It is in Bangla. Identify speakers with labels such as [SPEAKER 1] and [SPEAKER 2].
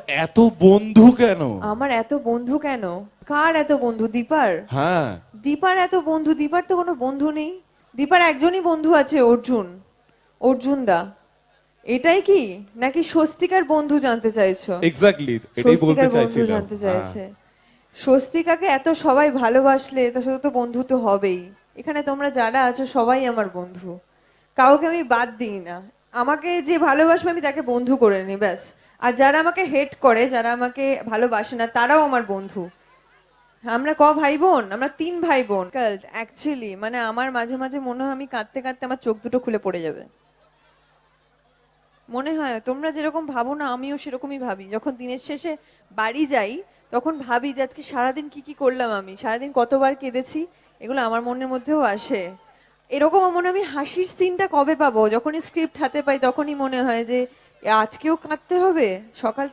[SPEAKER 1] এত বন্ধু কেন?
[SPEAKER 2] আমার এত বন্ধু কেন? কার এত বন্ধু? দীপার?
[SPEAKER 1] হ্যাঁ।
[SPEAKER 2] দীপার এত বন্ধু? দীপার তো কোনো বন্ধু নেই। দীপার একজনই বন্ধু আছে, অর্জুন। অর্জুন দা। এটাই কি? নাকি স্বস্তিকার বন্ধু জানতে চাইছো?
[SPEAKER 1] এক্স্যাক্টলি, এটাই বলতে
[SPEAKER 2] স্বস্তিকার বন্ধু
[SPEAKER 1] চাইছিলাম।
[SPEAKER 2] জানতে
[SPEAKER 1] হ্যাঁ।
[SPEAKER 2] চাইছে। স্বস্তিকাকে এত সবাই ভালোবাসলে তো শুধু তো বন্ধু তো হবেই। এখানে তোমরা যারা আছো সবাই আমার বন্ধু, কাউকে আমি বাদ দিই না। আমাকে যে ভালোবাসবে আমি তাকে বন্ধু করে নিই, ব্যাস। আর যারা আমাকে হেট করে, যারা আমাকে ভালোবাসে না, তারাও আমার বন্ধু। আমরা ভাই বোন? আমরা 3 ভাই বোন। অ্যাকচুয়ালি মানে আমার মাঝে মাঝে মনে হয় আমি কাঁদতে কাঁদতে আমার চোখ দুটো খুলে পড়ে যাবে। মনে হয় তোমরা যেরকম ভাবো না, আমিও সেরকমই ভাবি। যখন দিনের শেষে বাড়ি যাই, তখন ভাবি যে আজকে সারাদিন কি কি করলাম, আমি সারাদিন কতবার কেঁদেছি, এগুলো আমার মনের মধ্যেও আসে। এরকম মনে হয় আমি হাসির সিনটা কবে পাবো? যখনই স্ক্রিপ্ট হাতে পাই তখনই মনে হয় যে আজকেও কাঁদতে হবে, সকাল